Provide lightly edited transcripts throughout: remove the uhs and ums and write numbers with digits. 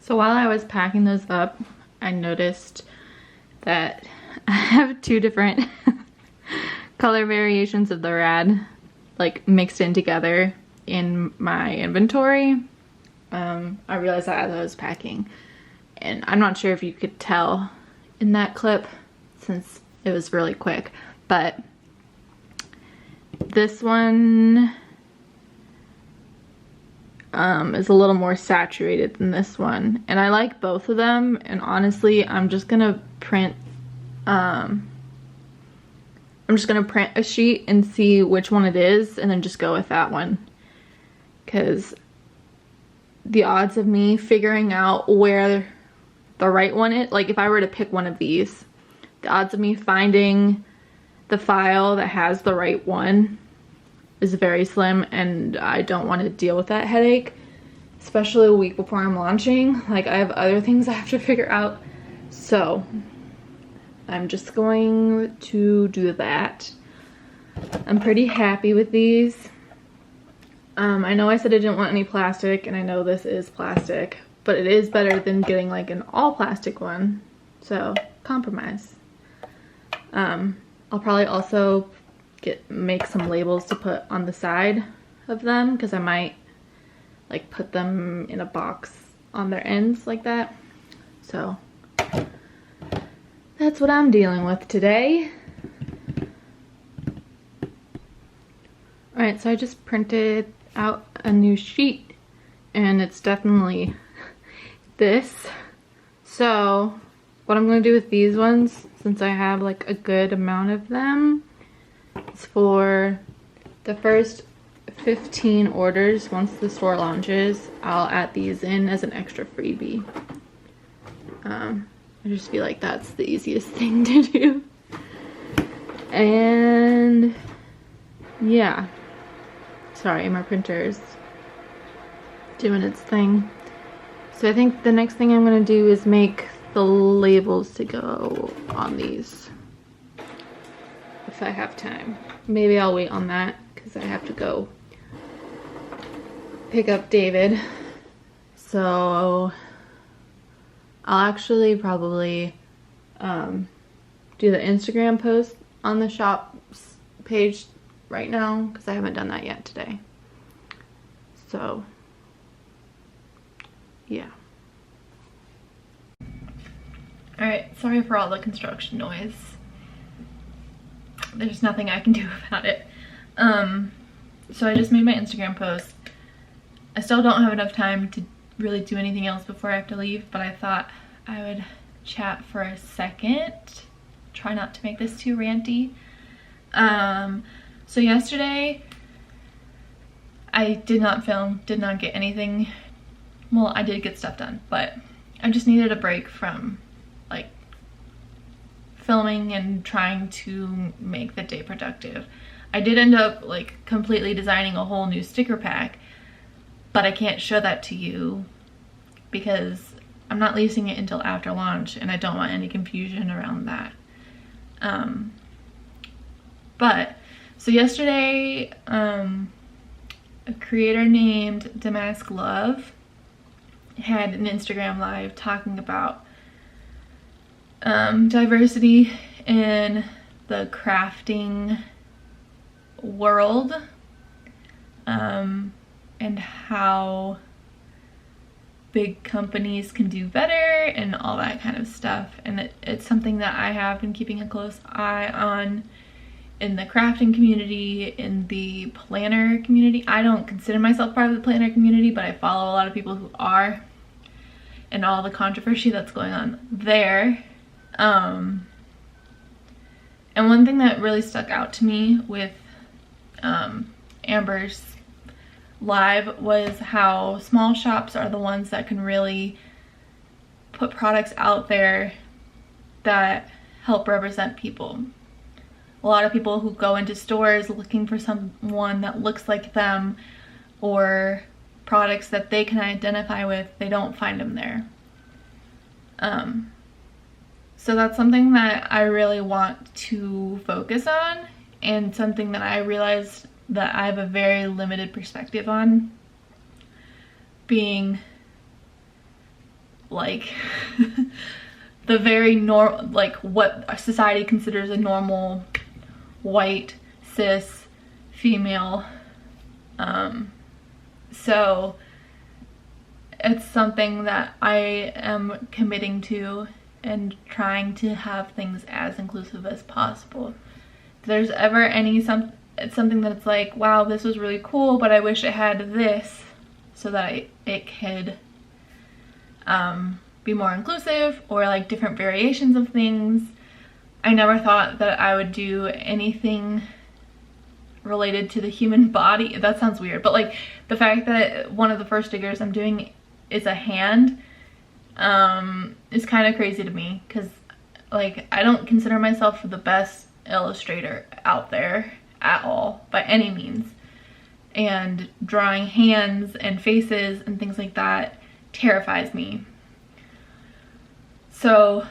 So while I was packing those up, I noticed that I have two different color variations of the rad like mixed in together in my inventory. I realized that as I was packing, and I'm not sure if you could tell in that clip since it was really quick, but this one is a little more saturated than this one, and I like both of them. And honestly, I'm just gonna print a sheet and see which one it is, and then just go with that one, because the odds of me figuring out where the right one is, like if I were to pick one of these, the odds of me finding the file that has the right one is very slim, and I don't want to deal with that headache, especially a week before I'm launching. Like, I have other things I have to figure out, so I'm just going to do that. I'm pretty happy with these. I know I said I didn't want any plastic, and I know this is plastic, but it is better than getting like an all plastic one, so compromise. I'll probably also make some labels to put on the side of them, because I might like put them in a box on their ends like that. So that's what I'm dealing with today. Alright, so I just printed out a new sheet, and it's definitely this. So what I'm going to do with these ones, since I have like a good amount of them, is for the first 15 orders, once the store launches, I'll add these in as an extra freebie. I just feel like that's the easiest thing to do. And yeah, sorry, my printer's doing its thing. So I think the next thing I'm going to do is make the labels to go on these, if I have time. Maybe I'll wait on that because I have to go pick up David. So I'll actually probably do the Instagram post on the shop page right now, because I haven't done that yet today. So yeah. Alright, sorry for all the construction noise. There's nothing I can do about it. So I just made my Instagram post. I still don't have enough time to really do anything else before I have to leave, but I thought I would chat for a second. Try not to make this too ranty. So yesterday I did not film, did not get anything. Well, I did get stuff done, but I just needed a break from like filming and trying to make the day productive. I did end up like completely designing a whole new sticker pack, but I can't show that to you because I'm not releasing it until after launch, and I don't want any confusion around that. But so yesterday, a creator named Damask Love had an Instagram live talking about diversity in the crafting world, and how big companies can do better and all that kind of stuff. And it's something that I have been keeping a close eye on in the crafting community, in the planner community. I don't consider myself part of the planner community, but I follow a lot of people who are, and all the controversy that's going on there. And one thing that really stuck out to me with Amber's live was how small shops are the ones that can really put products out there that help represent people. A lot of people who go into stores looking for someone that looks like them or products that they can identify with, they don't find them there. So that's something that I really want to focus on, and something that I realized that I have a very limited perspective on, being like the very like what society considers a normal white cis female. So it's something that I am committing to and trying to have things as inclusive as possible. If there's ever it's something that it's like, wow, this was really cool, but I wish it had this so that it could be more inclusive, or like different variations of things. I never thought that I would do anything related to the human body. That sounds weird, but like the fact that one of the first figures I'm doing is a hand is kind of crazy to me, because like I don't consider myself the best illustrator out there at all by any means, and drawing hands and faces and things like that terrifies me. So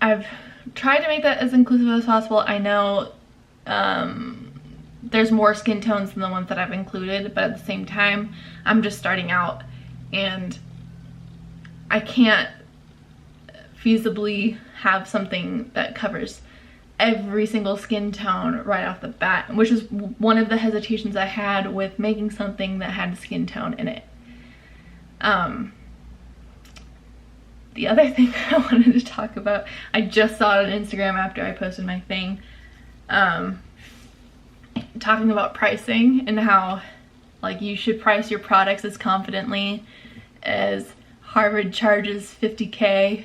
I've tried to make that as inclusive as possible. I know there's more skin tones than the ones that I've included, but at the same time, I'm just starting out and I can't feasibly have something that covers every single skin tone right off the bat, which is one of the hesitations I had with making something that had skin tone in it. The other thing I wanted to talk about, I just saw it on Instagram after I posted my thing, talking about pricing and how like you should price your products as confidently as Harvard charges $50K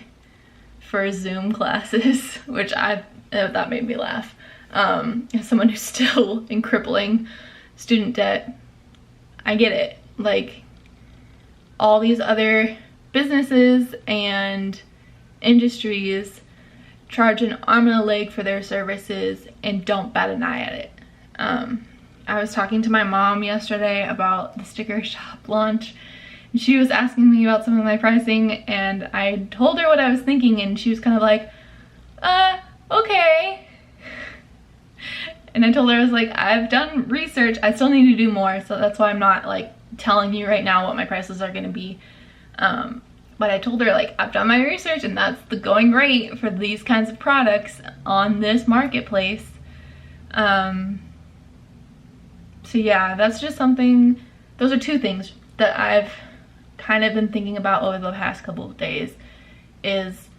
for Zoom classes, which that made me laugh. As someone who's still in crippling student debt, I get it. Like all these other businesses and industries charge an arm and a leg for their services and don't bat an eye at it. I was talking to my mom yesterday about the sticker shop launch, and she was asking me about some of my pricing, and I told her what I was thinking, and she was kind of like, okay. And I told her, I was like, I've done research, I still need to do more, so that's why I'm not like telling you right now what my prices are gonna be. But I told her, like, I've done my research and that's the going rate for these kinds of products on this marketplace. So yeah, that's just something, those are two things that I've kind of been thinking about over the past couple of days, is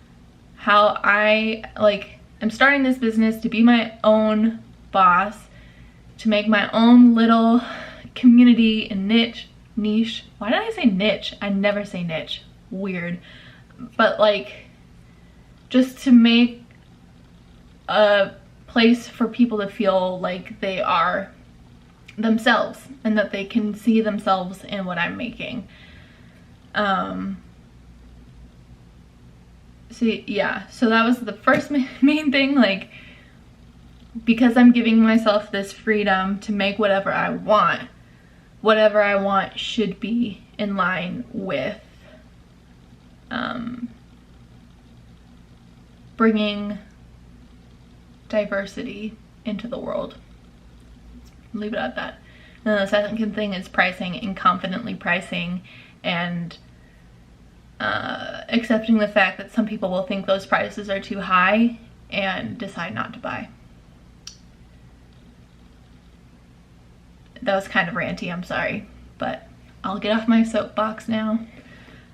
how I'm starting this business to be my own boss, to make my own little community and niche. Why did I say niche? I never say niche. Weird. But like, just to make a place for people to feel like they are themselves and that they can see themselves in what I'm making. So that was the first main thing, like, because I'm giving myself this freedom to make whatever I want should be in line with bringing diversity into the world. Leave it at that. And then the second thing is pricing, and confidently pricing, and accepting the fact that some people will think those prices are too high and decide not to buy. That was kind of ranty, I'm sorry, but I'll get off my soapbox now.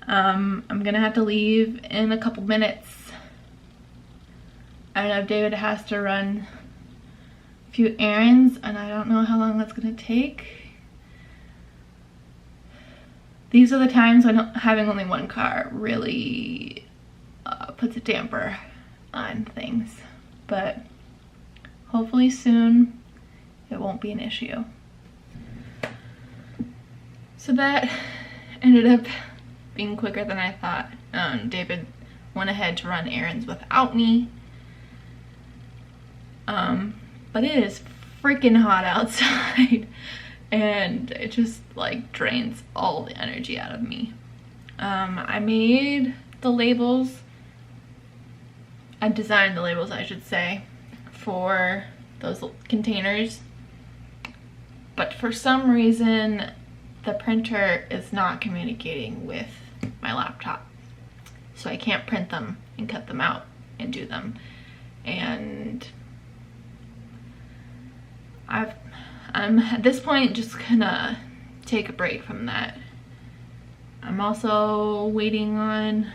I'm gonna have to leave in a couple minutes. I know David has to run a few errands, and I don't know how long that's gonna take. These are the times when having only one car really puts a damper on things, but hopefully soon it won't be an issue. So that ended up being quicker than I thought. David went ahead to run errands without me. But it is freaking hot outside and it just like drains all the energy out of me. I made the labels, I designed the labels, I should say, for those containers, but for some reason the printer is not communicating with my laptop. so I can't print them and cut them out and do them. And I'm at this point just gonna take a break from that. I'm also waiting on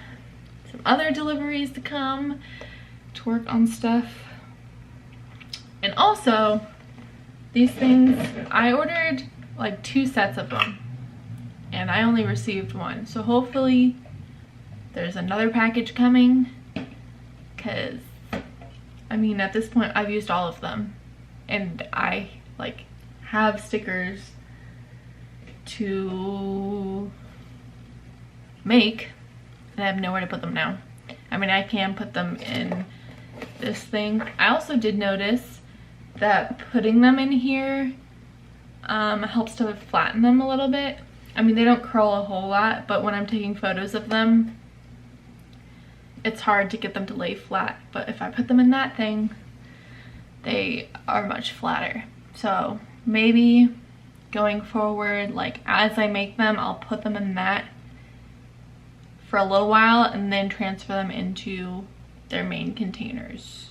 some other deliveries to come to work on stuff. And also, these things, I ordered like 2 sets of them and I only received 1. So hopefully there's another package coming, because I mean, at this point I've used all of them and I like have stickers to make and I have nowhere to put them now. I mean, I can put them in this thing. I also did notice that putting them in here helps to flatten them a little bit. I mean, they don't curl a whole lot, but when I'm taking photos of them, it's hard to get them to lay flat. But if I put them in that thing, they are much flatter. So maybe going forward, like as I make them, I'll put them in that for a little while and then transfer them into their main containers.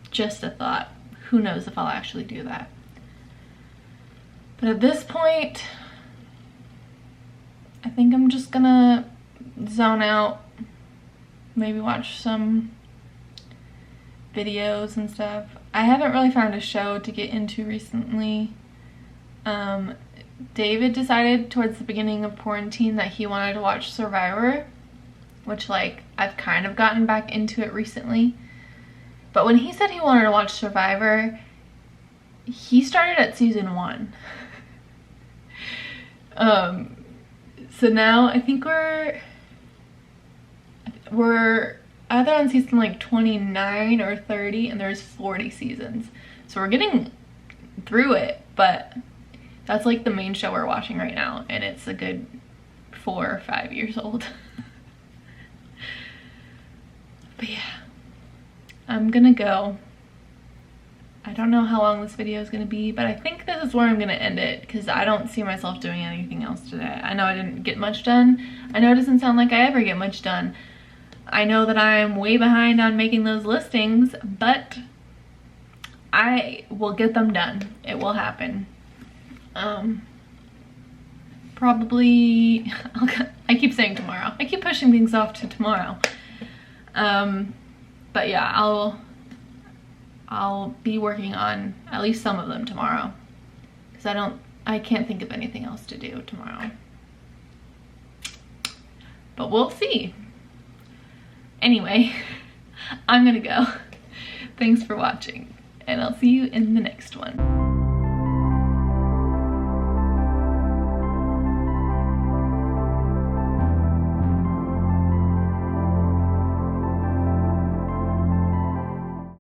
Just a thought. Who knows if I'll actually do that. But at this point, I think I'm just gonna zone out, maybe watch some videos and stuff. I haven't really found a show to get into recently. David decided towards the beginning of quarantine that he wanted to watch Survivor, which like I've kind of gotten back into it recently. But when he said he wanted to watch Survivor, he started at season 1. So now I think we're either on season like 29 or 30, and there's 40 seasons. So we're getting through it, but that's like the main show we're watching right now, and it's a good 4 or 5 years old. But yeah, I'm gonna go. I don't know how long this video is gonna be, but I think this is where I'm gonna end it, because I don't see myself doing anything else today. I know I didn't get much done. I know it doesn't sound like I ever get much done. I know that I'm way behind on making those listings, but I will get them done. It will happen. Probably, I keep saying tomorrow. I keep pushing things off to tomorrow. But yeah, I'll be working on at least some of them tomorrow, because I can't think of anything else to do tomorrow. But we'll see. Anyway, I'm gonna go. Thanks for watching, and I'll see you in the next one.